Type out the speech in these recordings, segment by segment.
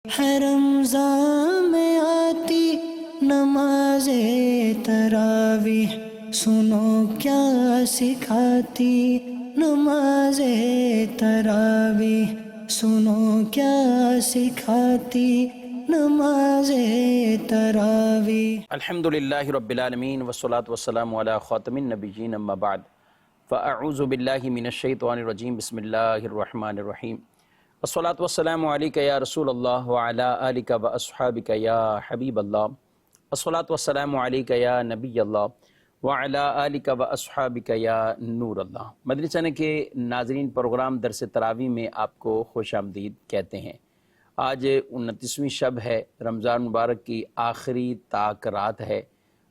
ہے رمضان میں آتی نماز تراویح، سنو کیا سکھاتی نماز تراویح، سنو کیا سکھاتی نماز تراویح۔ الحمدللہ رب العالمین والصلاة والسلام علی خاتم النبیین اما بعد فاعوذ باللہ من الشیطان الرجیم بسم اللہ الرحمن الرحیم والصلاة والسلام علیک یا رسول اللہ وعلی آلک و اصحابک یا حبیب اللہ والصلاة والسلام علیک یا نبی اللہ وعلی آلک و اصحابک یا نور اللہ۔ مدنی چینل کے ناظرین، پروگرام درس تراویح میں آپ کو خوش آمدید کہتے ہیں۔ آج 29ویں شب ہے، رمضان مبارک کی آخری تاک رات ہے۔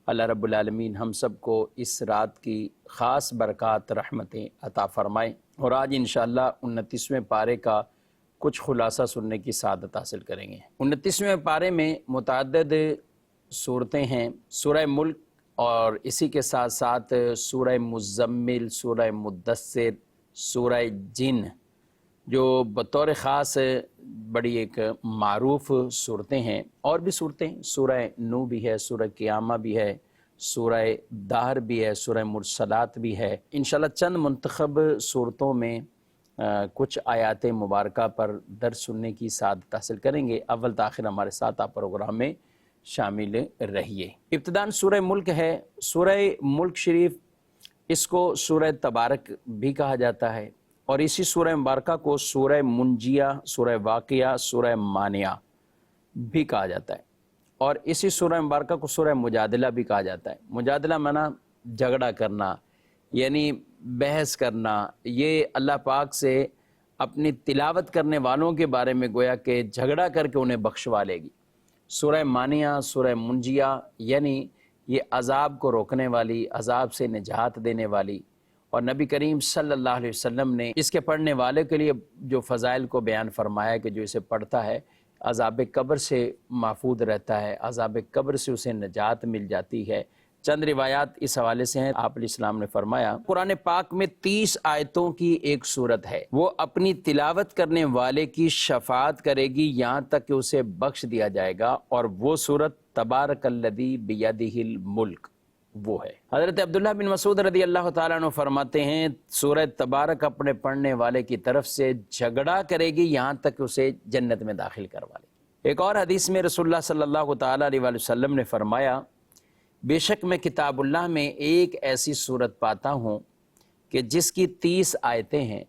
اللہ رب العالمین ہم سب کو اس رات کی خاص برکات رحمتیں عطا فرمائیں، اور آج انشاءاللہ 29ویں پارے کا کچھ خلاصہ سننے کی سعادت حاصل کریں گے۔ 29ویں پارے میں متعدد صورتیں ہیں، سورہ ملک اور اسی کے ساتھ ساتھ سورہ مزمل، سورہ مدثر، سورہ جن، جو بطور خاص بڑی ایک معروف صورتیں ہیں، اور بھی صورتیں، سورہ نو بھی ہے، سورہ قیامہ بھی ہے، سورہ دہر بھی ہے، سورہ مرسلات بھی ہے۔ انشاءاللہ چند منتخب صورتوں میں کچھ آیات مبارکہ پر درس سننے کی سعادت حاصل کریں گے۔ اول تاخیر ہمارے ساتھ آپ پروگرام میں شامل رہیے۔ ابتداً سورہ ملک ہے۔ سورہ ملک شریف، اس کو سورہ تبارک بھی کہا جاتا ہے، اور اسی سورہ مبارکہ کو سورہ منجیہ، سورہ واقعہ، سورہ مانعہ بھی کہا جاتا ہے، اور اسی سورہ مبارکہ کو سورہ مجادلہ بھی کہا جاتا ہے۔ مجادلہ معنی جھگڑا کرنا، یعنی بحث کرنا۔ یہ اللہ پاک سے اپنی تلاوت کرنے والوں کے بارے میں گویا کہ جھگڑا کر کے انہیں بخشوا لے گی۔ سورہ مانعہ، سورہ منجیہ، یعنی یہ عذاب کو روکنے والی، عذاب سے نجات دینے والی، اور نبی کریم صلی اللہ علیہ وسلم نے اس کے پڑھنے والے کے لیے جو فضائل کو بیان فرمایا کہ جو اسے پڑھتا ہے عذاب قبر سے محفوظ رہتا ہے، عذاب قبر سے اسے نجات مل جاتی ہے۔ چند روایات اس حوالے سے ہیں۔ آپ علیہ السلام نے فرمایا، قرآن پاک میں 30 آیتوں کی ایک سورت ہے، وہ اپنی تلاوت کرنے والے کی شفاعت کرے گی یہاں تک کہ اسے بخش دیا جائے گا، اور وہ سورت تبارک الذی بیدہ الملک وہ ہے۔ حضرت عبداللہ بن مسعود رضی اللہ تعالیٰ عنہ فرماتے ہیں، سورہ تبارک اپنے پڑھنے والے کی طرف سے جھگڑا کرے گی یہاں تک کہ اسے جنت میں داخل کروا لے گی۔ ایک اور حدیث میں رسول اللہ صلی اللہ تعالیٰ علیہ وسلم نے فرمایا، بے شک میں کتاب اللہ میں ایک ایسی سورت پاتا ہوں کہ جس کی 30 آیتیں ہیں،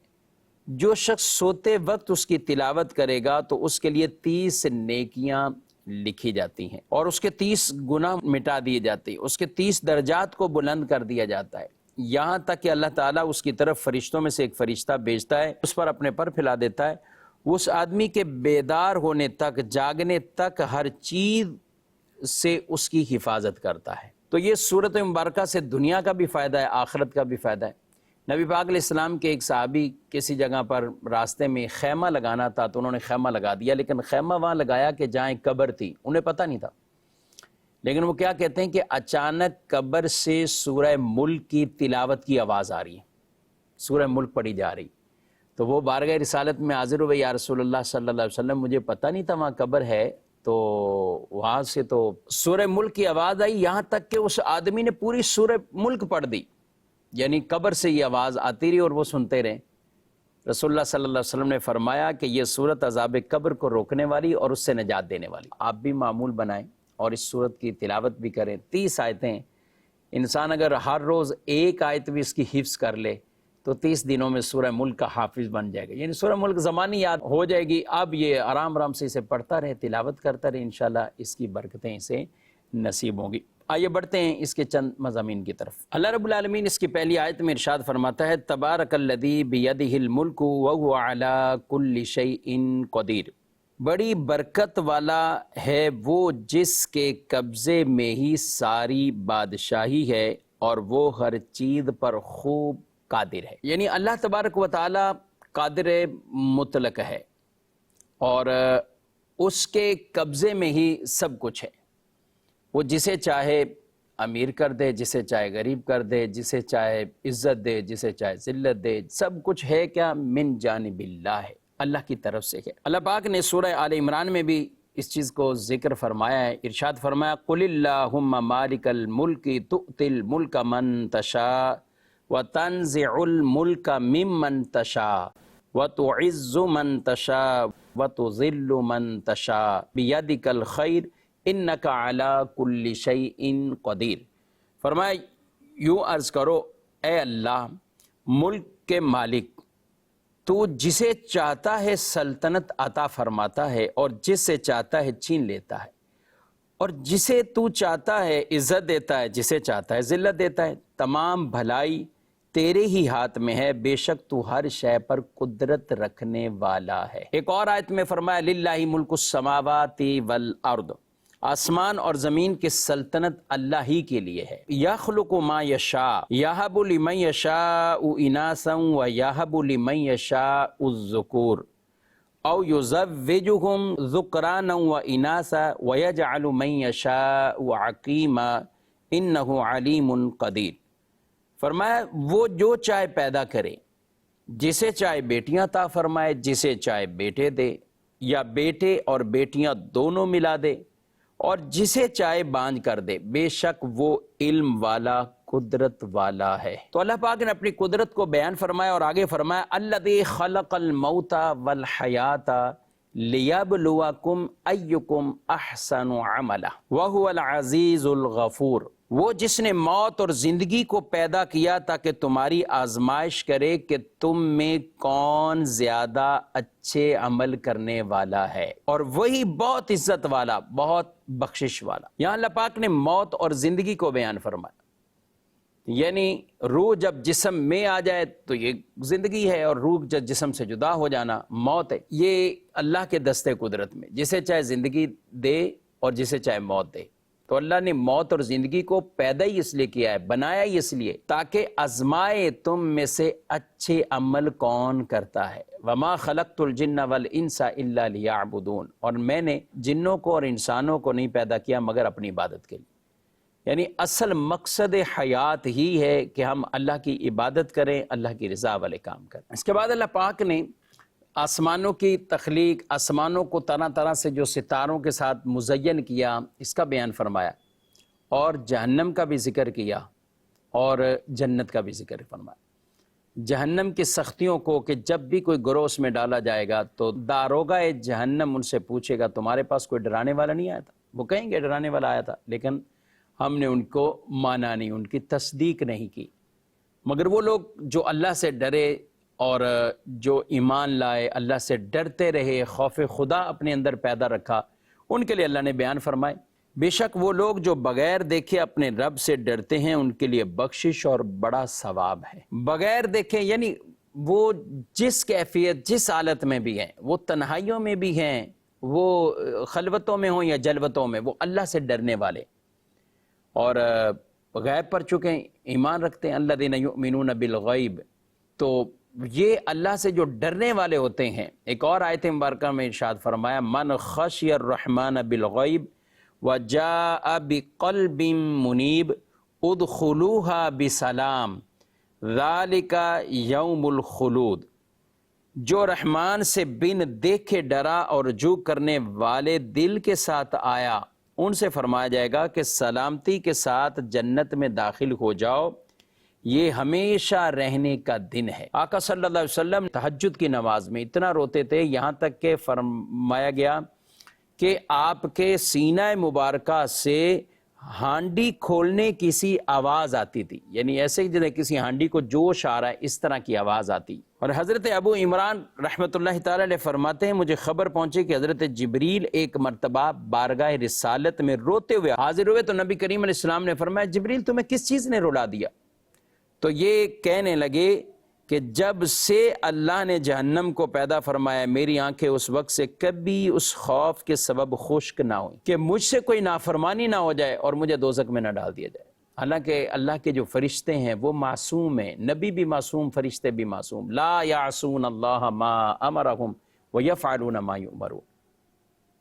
جو شخص سوتے وقت اس کی تلاوت کرے گا تو اس کے لیے 30 نیکیاں لکھی جاتی ہیں، اور اس کے 30 گناہ مٹا دیے جاتے ہیں، اس کے 30 درجات کو بلند کر دیا جاتا ہے، یہاں تک کہ اللہ تعالیٰ اس کی طرف فرشتوں میں سے ایک فرشتہ بھیجتا ہے، اس پر اپنے پر پھیلا دیتا ہے، اس آدمی کے بیدار ہونے تک، جاگنے تک ہر چیز سے اس کی حفاظت کرتا ہے۔ تو یہ سورت مبارکہ سے دنیا کا بھی فائدہ ہے، آخرت کا بھی فائدہ ہے۔ نبی پاک علیہ السلام کے ایک صحابی کسی جگہ پر راستے میں خیمہ لگانا تھا تو انہوں نے خیمہ لگا دیا، لیکن خیمہ وہاں لگایا کہ جہاں ایک قبر تھی، انہیں پتہ نہیں تھا۔ لیکن وہ کیا کہتے ہیں کہ اچانک قبر سے سورہ ملک کی تلاوت کی آواز آ رہی ہے، سورہ ملک پڑھی جا رہی، تو وہ بارگاہ رسالت میں حاضر ہوئے، یا رسول اللہ صلی اللہ علیہ وسلم مجھے پتہ نہیں تھا وہاں قبر ہے، تو وہاں سے تو سورہ ملک کی آواز آئی، یہاں تک کہ اس آدمی نے پوری سورہ ملک پڑھ دی، یعنی قبر سے یہ آواز آتی رہی اور وہ سنتے رہے۔ رسول اللہ صلی اللہ علیہ وسلم نے فرمایا کہ یہ سورت عذاب قبر کو روکنے والی اور اس سے نجات دینے والی۔ آپ بھی معمول بنائیں اور اس سورت کی تلاوت بھی کریں۔ 30 آیتیں، انسان اگر ہر روز ایک آیت بھی اس کی حفظ کر لے تو 30 دنوں میں سورہ ملک کا حافظ بن جائے گا، یعنی سورہ ملک زمانی یاد ہو جائے گی۔ اب یہ آرام آرام سے اسے پڑھتا رہے، تلاوت کرتا رہے، انشاءاللہ اس کی برکتیں اسے نصیب ہوں گی۔ آئیے بڑھتے ہیں اس کے چند مضامین کی طرف۔ اللہ رب العالمین اس کی پہلی آیت میں ارشاد فرماتا ہے، تبارک الذی بیدہ الملک وہو علی کل شیء قدیر۔ بڑی برکت والا ہے وہ جس کے قبضے میں ہی ساری بادشاہی ہے، اور وہ ہر چیز پر خوب قادر ہے۔ یعنی اللہ تبارک و تعالی قادر مطلق ہے، اور اس کے قبضے میں ہی سب کچھ ہے۔ وہ جسے چاہے امیر کر دے، جسے چاہے غریب کر دے، جسے چاہے عزت دے، جسے چاہے ذلت دے، سب کچھ ہے کیا؟ من جانب اللہ ہے، اللہ کی طرف سے ہے۔ اللہ پاک نے سورہ آل عمران میں بھی اس چیز کو ذکر فرمایا ہے، ارشاد فرمایا قل اللہم مالک الملک تؤتی الملک من تشاء وتنزع الملک ممن تشاء وتعز من تشاء وتذل من تشاء بیدک الخیر انک علی کل شیء قدیر۔ فرمایا یوں عرض کرو اے اللہ ملک کے مالک، تو جسے چاہتا ہے سلطنت عطا فرماتا ہے اور جس سے چاہتا ہے چھین لیتا ہے، اور جسے تو چاہتا ہے عزت دیتا ہے، جسے چاہتا ہے ذلت دیتا ہے۔ تمام بھلائی تیرے ہی ہاتھ میں ہے، بے شک تو ہر شے پر قدرت رکھنے والا ہے۔ ایک اور آیت میں فرمایا للہ ملک السماوات والارض، آسمان اور زمین کی سلطنت اللہ ہی کے لیے ہے۔ یخلق ما یشاء یہب لمن یشاء اناثا ویہب لمن یشاء الذکور او یزوجہم ذکرانا واناثا ویجعل من یشاء عقیما انہ علیم قدیر۔ فرمایا وہ جو چاہے پیدا کرے، جسے چاہے بیٹیاں عطا فرمائے، جسے چاہے بیٹے دے، یا بیٹے اور بیٹیاں دونوں ملا دے، اور جسے چاہے بانجھ کر دے، بے شک وہ علم والا قدرت والا ہے۔ تو اللہ پاک نے اپنی قدرت کو بیان فرمایا اور آگے فرمایا الذی خلق الموت والحیات لیبلوکم ایکم احسن عملا وہو العزیز الغفور۔ وہ جس نے موت اور زندگی کو پیدا کیا تاکہ تمہاری آزمائش کرے کہ تم میں کون زیادہ اچھے عمل کرنے والا ہے، اور وہی بہت عزت والا، بہت بخشش والا۔ یہاں اللہ پاک نے موت اور زندگی کو بیان فرمایا، یعنی روح جب جسم میں آ جائے تو یہ زندگی ہے، اور روح جب جسم سے جدا ہو جانا موت ہے۔ یہ اللہ کے دستے قدرت میں جسے چاہے زندگی دے اور جسے چاہے موت دے۔ تو اللہ نے موت اور زندگی کو پیدا ہی اس لیے کیا ہے، بنایا ہی اس لیے تاکہ آزمائے تم میں سے اچھے عمل کون کرتا ہے۔ وما خلقت الجن والانس الا لیعبدون، اور میں نے جنوں کو اور انسانوں کو نہیں پیدا کیا مگر اپنی عبادت کے لیے۔ یعنی اصل مقصد حیات ہی ہے کہ ہم اللہ کی عبادت کریں، اللہ کی رضا والے کام کریں۔ اس کے بعد اللہ پاک نے آسمانوں کی تخلیق، آسمانوں کو طرح طرح سے جو ستاروں کے ساتھ مزین کیا، اس کا بیان فرمایا، اور جہنم کا بھی ذکر کیا اور جنت کا بھی ذکر فرمایا۔ جہنم کی سختیوں کو کہ جب بھی کوئی گروہ اس میں ڈالا جائے گا تو داروغہ جہنم ان سے پوچھے گا تمہارے پاس کوئی ڈرانے والا نہیں آیا تھا؟ وہ کہیں گے ڈرانے والا آیا تھا، لیکن ہم نے ان کو مانا نہیں، ان کی تصدیق نہیں کی۔ مگر وہ لوگ جو اللہ سے ڈرے اور جو ایمان لائے، اللہ سے ڈرتے رہے، خوف خدا اپنے اندر پیدا رکھا، ان کے لیے اللہ نے بیان فرمائے بے شک وہ لوگ جو بغیر دیکھے اپنے رب سے ڈرتے ہیں ان کے لیے بخشش اور بڑا ثواب ہے۔ بغیر دیکھے یعنی وہ جس کیفیت جس حالت میں بھی ہیں، وہ تنہائیوں میں بھی ہیں، وہ خلوتوں میں ہوں یا جلوتوں میں، وہ اللہ سے ڈرنے والے اور غیب پر چکے ایمان رکھتے ہیں، الذین یؤمنون بالغیب، تو یہ اللہ سے جو ڈرنے والے ہوتے ہیں۔ ایک اور آیت مبارکہ میں ارشاد فرمایا من خشی الرحمن بالغیب وجاء بقلب منیب ادخلوها بسلام ذالک یوم الخلود۔ جو رحمان سے بن دیکھے ڈرا اور رجوع کرنے والے دل کے ساتھ آیا، ان سے فرمایا جائے گا کہ سلامتی کے ساتھ جنت میں داخل ہو جاؤ، یہ ہمیشہ رہنے کا دن ہے۔ آقا صلی اللہ علیہ وسلم تہجد کی نماز میں اتنا روتے تھے، یہاں تک کہ فرمایا گیا کہ آپ کے سینہ مبارکہ سے ہانڈی کھولنے کی سی آواز آتی تھی، یعنی ایسے جیسے کسی ہانڈی کو جوش آ رہا ہے اس طرح کی آواز آتی۔ اور حضرت ابو عمران رحمۃ اللہ تعالی علیہ فرماتے ہیں مجھے خبر پہنچی کہ حضرت جبریل ایک مرتبہ بارگاہ رسالت میں روتے ہوئے حاضر ہوئے، تو نبی کریم علیہ السلام نے فرمایا جبریل تمہیں کس چیز نے رلا دیا؟ تو یہ کہنے لگے کہ جب سے اللہ نے جہنم کو پیدا فرمایا میری آنکھیں اس وقت سے کبھی اس خوف کے سبب خشک نہ ہوئی کہ مجھ سے کوئی نافرمانی نہ ہو جائے اور مجھے دوزخ میں نہ ڈال دیا جائے۔ حالانکہ اللہ کے جو فرشتے ہیں وہ معصوم ہیں، نبی بھی معصوم، فرشتے بھی معصوم، لا یعصون اللہ ما امرہم ویفعلون ما یؤمرون،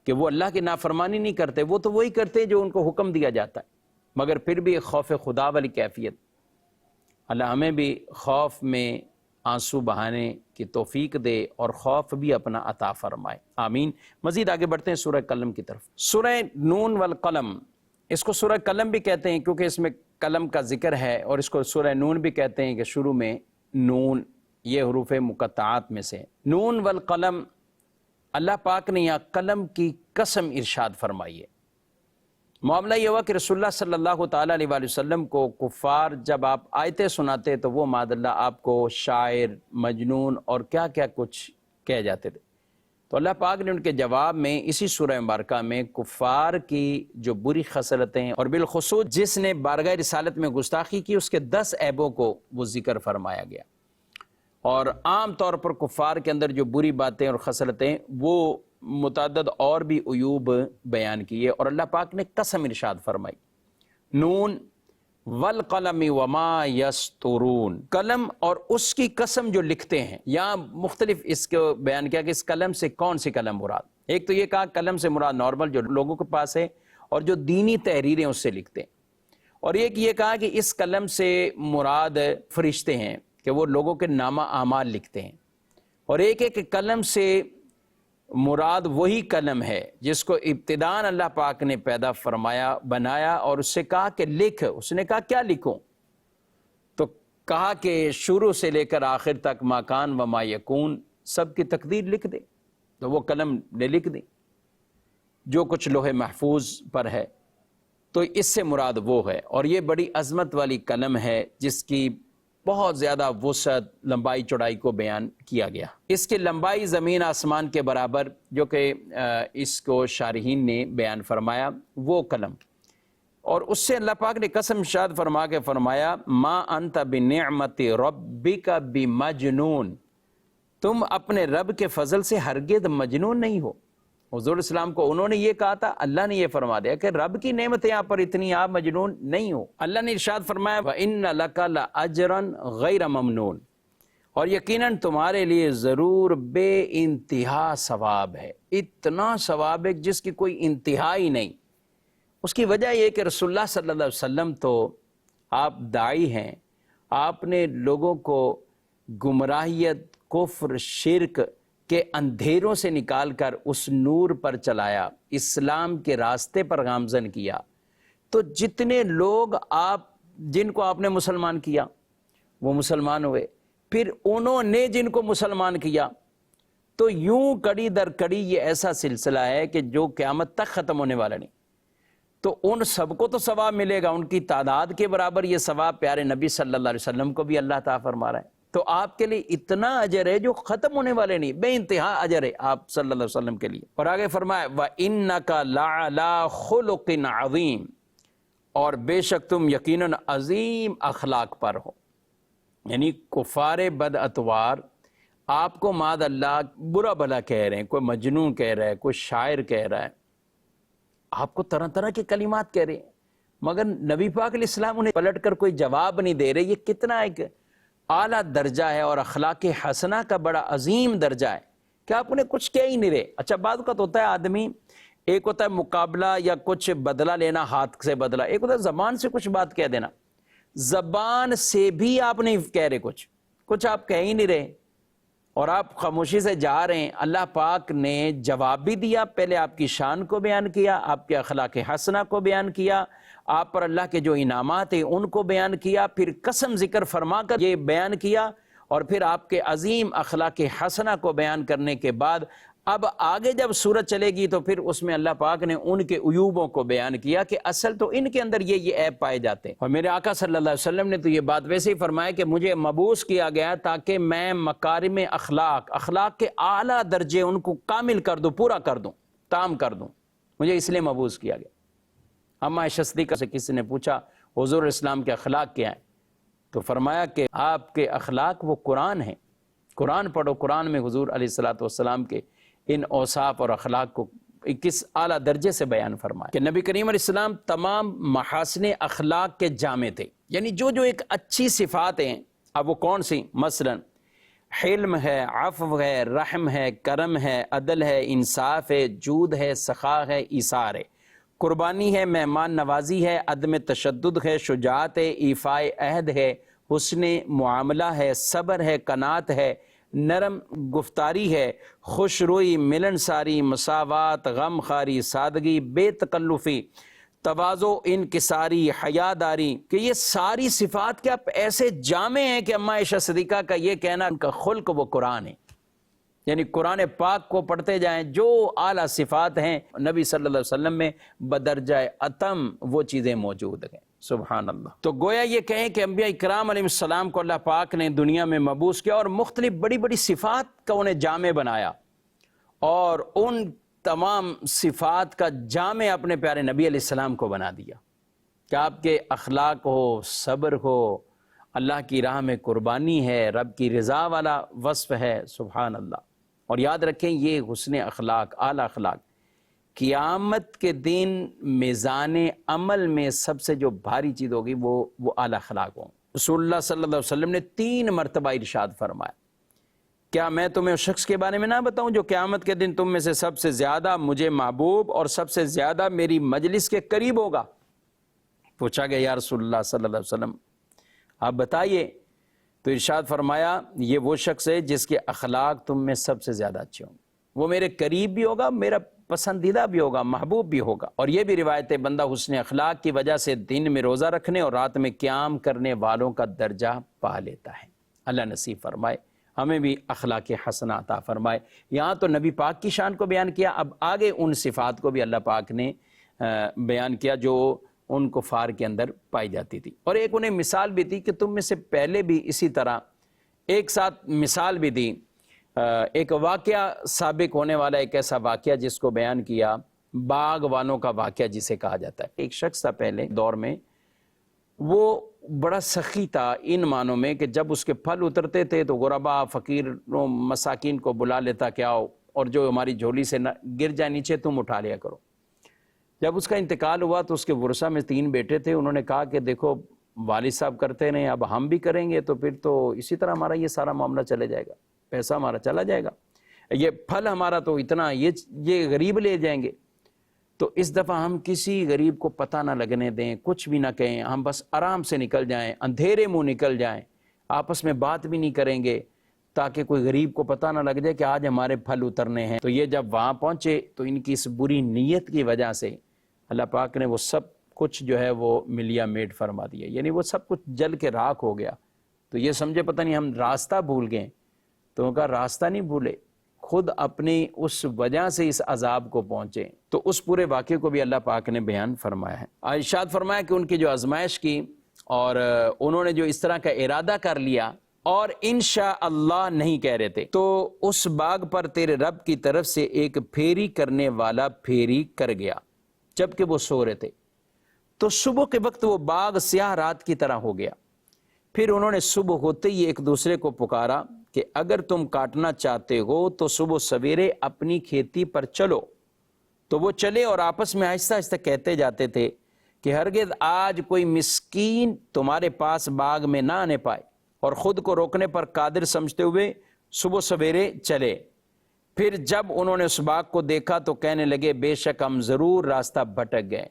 کہ وہ اللہ کی نافرمانی نہیں کرتے، وہ تو وہی کرتے جو ان کو حکم دیا جاتا ہے، مگر پھر بھی خوف خدا والی کیفیت۔ اللہ ہمیں بھی خوف میں آنسو بہانے کی توفیق دے اور خوف بھی اپنا عطا فرمائے، آمین۔ مزید آگے بڑھتے ہیں سورہ قلم کی طرف۔ سورہ نون والقلم، اس کو سورہ قلم بھی کہتے ہیں کیونکہ اس میں قلم کا ذکر ہے، اور اس کو سورہ نون بھی کہتے ہیں کہ شروع میں نون یہ حروف مقطعات میں سے۔ نون والقلم، اللہ پاک نے یہاں قلم کی قسم ارشاد فرمائی ہے۔ معاملہ یہ ہوا کہ رسول اللہ صلی اللہ تعالیٰ علیہ وآلہ وسلم کو کفار جب آپ آیتیں سناتے تو وہ معاذ اللہ آپ کو شاعر، مجنون اور کیا کیا کچھ کہہ جاتے تھے۔ تو اللہ پاک نے ان کے جواب میں اسی سورہ مبارکہ میں کفار کی جو بری خصلتیں اور بالخصوص جس نے بارگاہ رسالت میں گستاخی کی اس کے 10 عیبوں کو وہ ذکر فرمایا گیا، اور عام طور پر کفار کے اندر جو بری باتیں اور خصلتیں وہ متعدد اور بھی عیوب بیان کیے، اور اللہ پاک نے قسم ارشاد فرمائی، نون والقلم وما یسطرون، قلم اور اس کی قسم جو لکھتے ہیں۔ یہاں مختلف اس کو بیان کیا کہ اس قلم سے کون سی قلم مراد۔ ایک تو یہ کہا قلم سے مراد نارمل جو لوگوں کے پاس ہے اور جو دینی تحریریں اس سے لکھتے ہیں، اور ایک یہ کہا کہ اس قلم سے مراد فرشتے ہیں کہ وہ لوگوں کے نامہ اعمال لکھتے ہیں، اور ایک ہے کہ قلم سے مراد وہی قلم ہے جس کو ابتداءً اللہ پاک نے پیدا فرمایا، بنایا، اور اس سے کہا کہ لکھ۔ اس نے کہا کیا لکھوں؟ تو کہا کہ شروع سے لے کر آخر تک ما کان و ما یکون، سب کی تقدیر لکھ دے۔ تو وہ قلم نے لکھ دی جو کچھ لوح محفوظ پر ہے، تو اس سے مراد وہ ہے، اور یہ بڑی عظمت والی قلم ہے جس کی بہت زیادہ وسعت، لمبائی چوڑائی کو بیان کیا گیا۔ اس کی لمبائی زمین آسمان کے برابر، جو کہ اس کو شارحین نے بیان فرمایا، وہ قلم، اور اس سے اللہ پاک نے قسم ارشاد فرما کے فرمایا ما انت بنعمت ربک بمجنون، تم اپنے رب کے فضل سے ہرگز مجنون نہیں ہو۔ حضور اسلام کو انہوں نے یہ کہا تھا، اللہ نے یہ فرما دیا کہ رب کی نعمتیں آپ پر اتنی، آپ مجنون نہیں ہو۔ اللہ نے ارشاد فرمایا وَإِنَّ لَكَ لَأَجْرًا غَيْرَ مَمْنُونَ، اور یقیناً تمہارے لیے ضرور بے انتہا ثواب ہے، اتنا ثواب ہے جس کی کوئی انتہا ہی نہیں۔ اس کی وجہ یہ کہ رسول اللہ صلی اللہ علیہ وسلم تو آپ داعی ہیں، آپ نے لوگوں کو گمراہیت، کفر، شرک کے اندھیروں سے نکال کر اس نور پر چلایا، اسلام کے راستے پر گامزن کیا۔ تو جتنے لوگ جن کو آپ نے مسلمان کیا وہ مسلمان ہوئے، پھر انہوں نے جن کو مسلمان کیا، تو یوں کڑی در کڑی یہ ایسا سلسلہ ہے کہ جو قیامت تک ختم ہونے والا نہیں۔ تو ان سب کو تو ثواب ملے گا، ان کی تعداد کے برابر یہ ثواب پیارے نبی صلی اللہ علیہ وسلم کو بھی اللہ تعالیٰ فرما رہا ہے۔ تو آپ کے لیے اتنا اجر ہے جو ختم ہونے والے نہیں، بے انتہا اجر ہے آپ صلی اللہ علیہ وسلم کے لیے۔ اور آگے فرمایا وَإِنَّكَ لَعَلَىٰ خُلُقٍ عَظِيمٍ، اور بے شک تم یقیناً عظیم اخلاق پر ہو۔ یعنی کفار بد اتوار آپ کو معاذ اللہ برا بھلا کہہ رہے ہیں، کوئی مجنون کہہ رہا ہے، کوئی شاعر کہہ رہا ہے، آپ کو طرح طرح کے کلمات کہہ رہے ہیں، مگر نبی پاک علیہ السلام انہیں پلٹ کر کوئی جواب نہیں دے رہے۔ یہ کتنا ایک اعلیٰ درجہ ہے، اور اخلاق حسنہ کا بڑا عظیم درجہ ہے کہ آپ انہیں کچھ کہہ ہی نہیں رہے۔ اچھا بعض اوقات ہوتا ہے آدمی، ایک ہوتا ہے مقابلہ یا کچھ بدلہ لینا، ہاتھ سے بدلہ، ایک ہوتا ہے زبان سے کچھ بات کہہ دینا۔ زبان سے بھی آپ نہیں کہہ رہے، کچھ آپ کہہ ہی نہیں رہے، اور آپ خاموشی سے جا رہے ہیں۔ اللہ پاک نے جواب بھی دیا، پہلے آپ کی شان کو بیان کیا، آپ کے اخلاق حسنہ کو بیان کیا، آپ پر اللہ کے جو انعامات ہیں ان کو بیان کیا، پھر قسم ذکر فرما کر یہ بیان کیا، اور پھر آپ کے عظیم اخلاق حسنہ کو بیان کرنے کے بعد اب آگے جب سورت چلے گی تو پھر اس میں اللہ پاک نے ان کے عیوبوں کو بیان کیا کہ اصل تو ان کے اندر یہ عیب پائے جاتے ہیں۔ اور میرے آقا صلی اللہ علیہ وسلم نے تو یہ بات ویسے ہی فرمایا کہ مجھے مبعوث کیا گیا تاکہ میں مکارم اخلاق کے اعلیٰ درجے ان کو کامل کر دوں، پورا کر دوں، تام کر دوں، مجھے اس لیے مبعوث کیا گیا۔ اما عائشہ صدیقہ سے کسی نے پوچھا حضور اسلام کے اخلاق کیا ہیں، تو فرمایا کہ آپ کے اخلاق وہ قرآن ہیں، قرآن پڑھو، قرآن میں حضور علیہ الصلوۃ والسلام کے ان اوصاف اور اخلاق کو کس اعلیٰ درجے سے بیان فرمایا کہ نبی کریم علیہ السلام تمام محاسن اخلاق کے جامع تھے۔ یعنی جو ایک اچھی صفات ہیں، اب وہ کون سی؟ مثلا حلم ہے، عفو ہے، رحم ہے، کرم ہے، عدل ہے، انصاف ہے، جود ہے، سخا ہے، ایثار ہے، قربانی ہے، مہمان نوازی ہے، عدم تشدد ہے، شجاعت ہے، ایفائے عہد ہے، حسن معاملہ ہے، صبر ہے، قناعت ہے، نرم گفتاری ہے، خوش روئی، ملنساری، مساوات، غم خاری، سادگی، بے تکلفی، تواضع، انکساری، حیاداری، کہ یہ ساری صفات کیا ایسے جامع ہیں کہ اماں عائشہ صدیقہ کا یہ کہنا ان کا خلق وہ قرآن ہے، یعنی قرآن پاک کو پڑھتے جائیں، جو اعلیٰ صفات ہیں نبی صلی اللہ علیہ وسلم میں بدرجہ اتم وہ چیزیں موجود ہیں۔ سبحان اللہ۔ تو گویا یہ کہیں کہ انبیاء اکرام علیہ السلام کو اللہ پاک نے دنیا میں مبعوث کیا اور مختلف بڑی بڑی صفات کا انہیں جامع بنایا، اور ان تمام صفات کا جامع اپنے پیارے نبی علیہ السلام کو بنا دیا کہ آپ کے اخلاق ہو، صبر ہو، اللہ کی راہ میں قربانی ہے، رب کی رضا والا وصف ہے۔ سبحان اللہ۔ اور یاد رکھیں یہ حسن اخلاق، اعلیٰ اخلاق قیامت کے دن میزان عمل میں سب سے جو بھاری چیز ہوگی وہ اعلیٰ اخلاق ہوں۔ رسول اللہ صلی اللہ علیہ وسلم نے 3 مرتبہ ارشاد فرمایا، کیا میں تمہیں اس شخص کے بارے میں نہ بتاؤں جو قیامت کے دن تم میں سے سب سے زیادہ مجھے محبوب اور سب سے زیادہ میری مجلس کے قریب ہوگا؟ پوچھا گیا یا رسول اللہ صلی اللہ علیہ وسلم آپ بتائیے، تو ارشاد فرمایا یہ وہ شخص ہے جس کے اخلاق تم میں سب سے زیادہ اچھے ہوں، وہ میرے قریب بھی ہوگا، میرا پسندیدہ بھی ہوگا، محبوب بھی ہوگا۔ اور یہ بھی روایت ہے بندہ حسن اخلاق کی وجہ سے دن میں روزہ رکھنے اور رات میں قیام کرنے والوں کا درجہ پا لیتا ہے۔ اللہ نصیب فرمائے، ہمیں بھی اخلاق حسنہ عطا فرمائے۔ یہاں تو نبی پاک کی شان کو بیان کیا، اب آگے ان صفات کو بھی اللہ پاک نے بیان کیا جو ان کفار کے اندر پائی جاتی تھی، اور ایک انہیں مثال بھی تھی کہ تم میں سے پہلے بھی اسی طرح ایک ساتھ مثال بھی دی۔ ایک واقعہ سابق ہونے والا ایک ایسا واقعہ جس کو بیان کیا باغ والوں کا واقعہ جسے کہا جاتا ہے۔ ایک شخص تھا پہلے دور میں، وہ بڑا سخی تھا ان معنوں میں کہ جب اس کے پھل اترتے تھے تو غربا، فقیروں، مساکین کو بلا لیتا کہ آؤ، اور جو ہماری جھولی سے گر جائے نیچے تم اٹھا لیا کرو۔ جب اس کا انتقال ہوا تو اس کے ورثہ میں 3 بیٹے تھے، انہوں نے کہا کہ دیکھو والد صاحب کرتے رہے، اب ہم بھی کریں گے تو پھر تو اسی طرح ہمارا یہ سارا معاملہ چلے جائے گا، پیسہ ہمارا چلا جائے گا، یہ پھل ہمارا تو اتنا، یہ غریب لے جائیں گے، تو اس دفعہ ہم کسی غریب کو پتہ نہ لگنے دیں، کچھ بھی نہ کہیں، ہم بس آرام سے نکل جائیں، اندھیرے منہ نکل جائیں، آپس میں بات بھی نہیں کریں گے تاکہ کوئی غریب کو پتہ نہ لگ جائے کہ آج ہمارے پھل اترنے ہیں۔ تو یہ جب وہاں پہنچے تو ان کی اس بری نیت کی وجہ سے اللہ پاک نے وہ سب کچھ جو ہے وہ ملیا میٹ فرما دیا، یعنی وہ سب کچھ جل کے راکھ ہو گیا۔ تو یہ سمجھے پتہ نہیں ہم راستہ بھول گئے، تو ان کا راستہ نہیں بھولے، خود اپنی اس وجہ سے اس عذاب کو پہنچے۔ تو اس پورے واقعے کو بھی اللہ پاک نے بیان فرمایا ہے۔ ارشاد فرمایا کہ ان کی جو آزمائش کی اور انہوں نے جو اس طرح کا ارادہ کر لیا اور انشاءاللہ نہیں کہہ رہے تھے، تو اس باغ پر تیرے رب کی طرف سے ایک پھیری کرنے والا پھیری کر گیا جبکہ وہ سو رہے تھے، تو صبح کے وقت وہ باغ سیاہ رات کی طرح ہو گیا۔ پھر انہوں نے صبح ہوتے ہی ایک دوسرے کو پکارا کہ اگر تم کاٹنا چاہتے ہو تو صبح سویرے اپنی کھیتی پر چلو۔ تو وہ چلے اور آپس میں آہستہ آہستہ کہتے جاتے تھے کہ ہرگز آج کوئی مسکین تمہارے پاس باغ میں نہ آنے پائے، اور خود کو روکنے پر قادر سمجھتے ہوئے صبح سویرے چلے۔ پھر جب انہوں نے اس باغ کو دیکھا تو کہنے لگے بے شک ہم ضرور راستہ بھٹک گئے،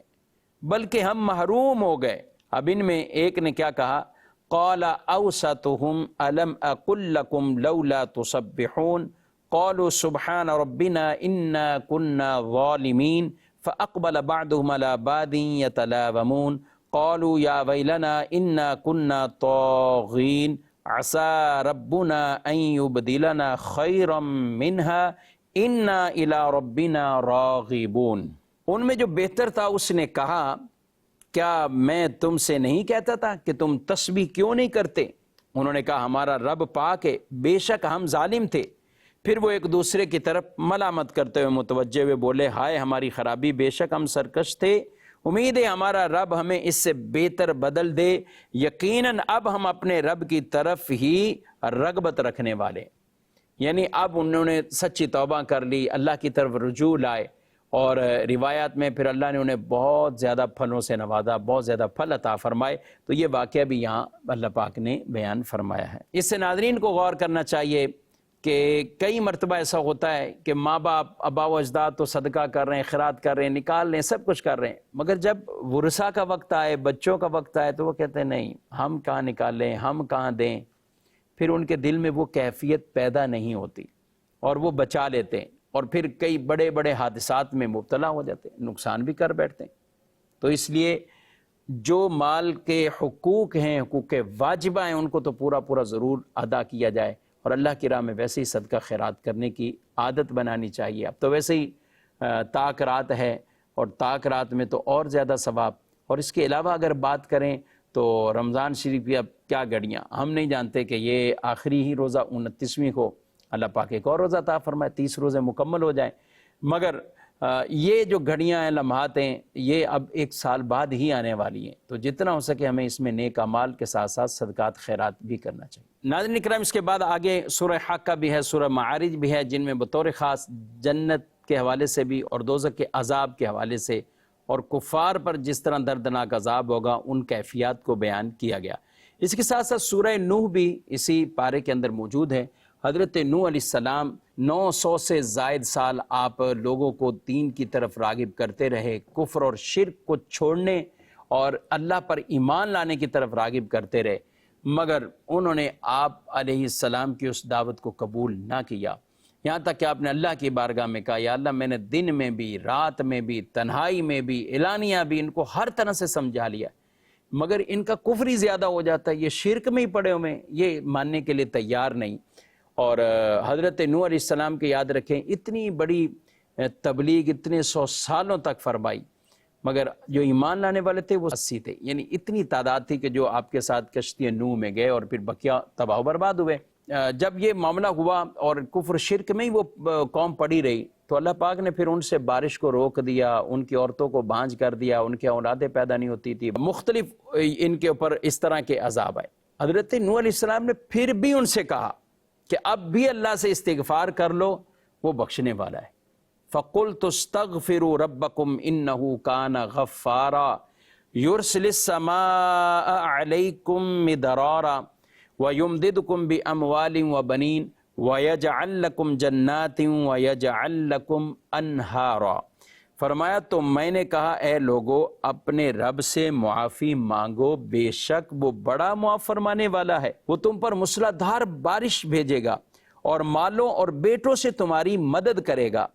بلکہ ہم محروم ہو گئے۔ اب ان میں ایک نے کیا کہا، قال اوسطهم الم اقل لكم لولا تسبحون قالوا سبحان ربنا انا كنا ظالمين فاقبل بعضهم على بعض يتلاومون قالوا يا ويلنا انا كنا طاغين عسى ربنا ان يبدلنا خيرا منها انا الى ربنا راغبون۔ ان میں جو بہتر تھا اس نے کہا کیا میں تم سے نہیں کہتا تھا کہ تم تسبیح کیوں نہیں کرتے؟ انہوں نے کہا ہمارا رب پاک ہے، بے شک ہم ظالم تھے۔ پھر وہ ایک دوسرے کی طرف ملامت کرتے ہوئے متوجہ ہوئے بولے ہائے ہماری خرابی، بے شک ہم سرکش تھے، امید ہے ہمارا رب ہمیں اس سے بہتر بدل دے، یقیناً اب ہم اپنے رب کی طرف ہی رغبت رکھنے والے۔ یعنی اب انہوں نے سچی توبہ کر لی، اللہ کی طرف رجوع لائے، اور روایات میں پھر اللہ نے انہیں بہت زیادہ پھلوں سے نوازا، بہت زیادہ پھل عطا فرمائے۔ تو یہ واقعہ بھی یہاں اللہ پاک نے بیان فرمایا ہے۔ اس سے ناظرین کو غور کرنا چاہیے کہ کئی مرتبہ ایسا ہوتا ہے کہ ماں باپ آبا و اجداد تو صدقہ کر رہے ہیں، خیرات کر رہے ہیں، نکال رہے ہیں، سب کچھ کر رہے ہیں، مگر جب ورثہ کا وقت آئے، بچوں کا وقت آئے، تو وہ کہتے ہیں نہیں، ہم کہاں نکالیں، ہم کہاں دیں. پھر ان کے دل میں وہ کیفیت پیدا نہیں ہوتی اور وہ بچا لیتے ہیں، اور پھر کئی بڑے بڑے حادثات میں مبتلا ہو جاتے ہیں، نقصان بھی کر بیٹھتے ہیں. تو اس لیے جو مال کے حقوق ہیں، حقوق واجبہ ہیں، ان کو تو پورا پورا ضرور ادا کیا جائے، اور اللہ کی راہ میں ویسے ہی صدقہ خیرات کرنے کی عادت بنانی چاہیے. اب تو ویسے ہی طاق رات ہے، اور طاق رات میں تو اور زیادہ ثواب. اور اس کے علاوہ اگر بات کریں تو رمضان شریف کی اب کیا گھڑیاں، ہم نہیں جانتے کہ یہ آخری ہی روزہ 29ویں کو اللہ پاک ایک اور روزہ عطا فرمائے، 30 روزے مکمل ہو جائیں. مگر یہ جو گھڑیاں ہیں، لمحات ہیں، یہ اب 1 سال بعد ہی آنے والی ہیں. تو جتنا ہو سکے ہمیں اس میں نیک اعمال کے ساتھ ساتھ صدقات خیرات بھی کرنا چاہیے. ناظرین اکرام، اس کے بعد آگے سورہ حاقہ بھی ہے، سورہ معارج بھی ہے، جن میں بطور خاص جنت کے حوالے سے بھی اور دوزخ کے عذاب کے حوالے سے اور کفار پر جس طرح دردناک عذاب ہوگا ان کیفیات کو بیان کیا گیا. اس کے ساتھ ساتھ سورہ نوح بھی اسی پارے کے اندر موجود ہے. حضرت نوح علیہ السلام 900 سے زائد سال آپ لوگوں کو دین کی طرف راغب کرتے رہے، کفر اور شرک کو چھوڑنے اور اللہ پر ایمان لانے کی طرف راغب کرتے رہے، مگر انہوں نے آپ علیہ السلام کی اس دعوت کو قبول نہ کیا. یہاں تک کہ آپ نے اللہ کی بارگاہ میں کہا، یا اللہ میں نے دن میں بھی، رات میں بھی، تنہائی میں بھی، اعلانیہ بھی ان کو ہر طرح سے سمجھا لیا، مگر ان کا کفر ہی زیادہ ہو جاتا ہے، یہ شرک میں ہی پڑے ہوئے، یہ ماننے کے لیے تیار نہیں. اور حضرت نوح علیہ السلام کے یاد رکھیں، اتنی بڑی تبلیغ اتنے 100 سالوں تک فرمائی، مگر جو ایمان لانے والے تھے وہ 80 تھے. یعنی اتنی تعداد تھی کہ جو آپ کے ساتھ کشتی نوح میں گئے اور پھر بقیہ تباہ و برباد ہوئے. جب یہ معاملہ ہوا اور کفر شرک میں ہی وہ قوم پڑی رہی، تو اللہ پاک نے پھر ان سے بارش کو روک دیا، ان کی عورتوں کو بانجھ کر دیا، ان کی اولادیں پیدا نہیں ہوتی تھی، مختلف ان کے اوپر اس طرح کے عذاب آئے. حضرت نوح علیہ السلام نے پھر بھی ان سے کہا کہ اب بھی اللہ سے استغفار کر لو، وہ بخشنے والا ہے. فَقُلْتُ اسْتَغْفِرُوا رَبَّكُمْ إِنَّهُ كَانَ غَفَّارًا يُرْسِلِ السَّمَاءَ عَلَيْكُمْ مِدْرَارًا وَيُمْدِدْكُمْ بِأَمْوَالٍ وَبَنِينَ وَيَجْعَلْ لَكُمْ جَنَّاتٍ وَيَجْعَلْ لَكُمْ أَنْهَارًا. فرمایا تو میں نے کہا اے لوگو اپنے رب سے معافی مانگو، بے شک وہ بڑا معاف فرمانے والا ہے، وہ تم پر موسلا دھار بارش بھیجے گا اور مالوں اور بیٹوں سے تمہاری مدد کرے گا،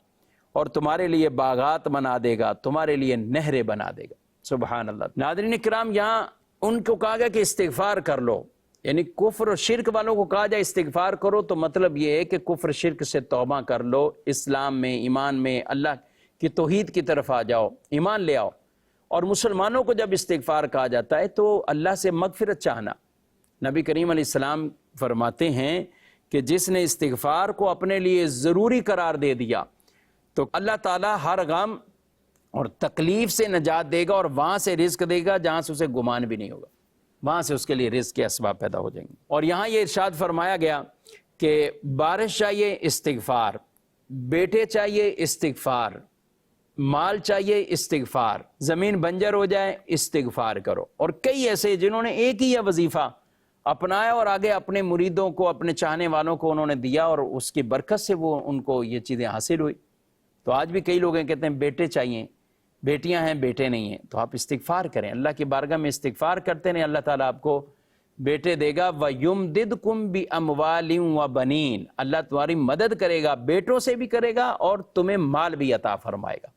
اور تمہارے لیے باغات بنا دے گا، تمہارے لیے نہریں بنا دے گا. سبحان اللہ. ناظرین کرام، یہاں ان کو کہا گیا کہ استغفار کر لو، یعنی کفر اور شرک والوں کو کہا جائے استغفار کرو، تو مطلب یہ ہے کہ کفر شرک سے توبہ کر لو، اسلام میں، ایمان میں اللہ کہ توحید کی طرف آ جاؤ، ایمان لے آؤ. اور مسلمانوں کو جب استغفار کہا جاتا ہے تو اللہ سے مغفرت چاہنا. نبی کریم علیہ السلام فرماتے ہیں کہ جس نے استغفار کو اپنے لیے ضروری قرار دے دیا تو اللہ تعالیٰ ہر غم اور تکلیف سے نجات دے گا، اور وہاں سے رزق دے گا جہاں سے اسے گمان بھی نہیں ہوگا، وہاں سے اس کے لیے رزق کے اسباب پیدا ہو جائیں گے. اور یہاں یہ ارشاد فرمایا گیا کہ بارش چاہیے استغفار، بیٹے چاہیے استغفار، مال چاہیے استغفار، زمین بنجر ہو جائے استغفار کرو. اور کئی ایسے جنہوں نے ایک ہی یہ وظیفہ اپنایا اور آگے اپنے مریدوں کو، اپنے چاہنے والوں کو انہوں نے دیا، اور اس کی برکت سے وہ ان کو یہ چیزیں حاصل ہوئی. تو آج بھی کئی لوگ ہیں کہتے ہیں بیٹے چاہیے، بیٹیاں ہیں، بیٹے نہیں ہیں. تو آپ استغفار کریں، اللہ کی بارگاہ میں استغفار کرتے ہیں، اللہ تعالیٰ آپ کو بیٹے دے گا. وَيُمْدِدْكُمْ بِأَمْوَالٍ وَبَنِينَ، اللہ تمہاری مدد کرے گا، بیٹوں سے بھی کرے گا اور تمہیں مال بھی عطا فرمائے گا.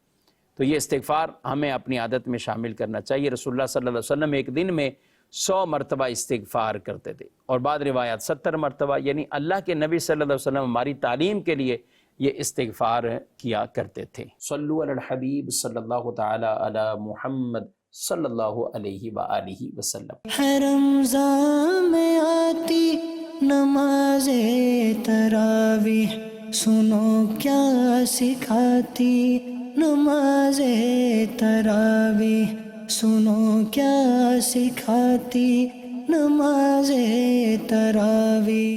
تو یہ استغفار ہمیں اپنی عادت میں شامل کرنا چاہیے. رسول اللہ صلی اللہ علیہ وسلم ایک دن میں 100 مرتبہ استغفار کرتے تھے، اور بعض روایات 70 مرتبہ. یعنی اللہ کے نبی صلی اللہ علیہ وسلم ہماری تعلیم کے لیے یہ استغفار کیا کرتے تھے. صلو علی الحبیب صلی اللہ تعالی علی محمد صلی اللہ علیہ وآلہ وسلم. ہے رمضان میں آتی نماز تراویح، سنو کیا سکھاتی نماز تراویح، سنو کیا سکھاتی نماز تراویح.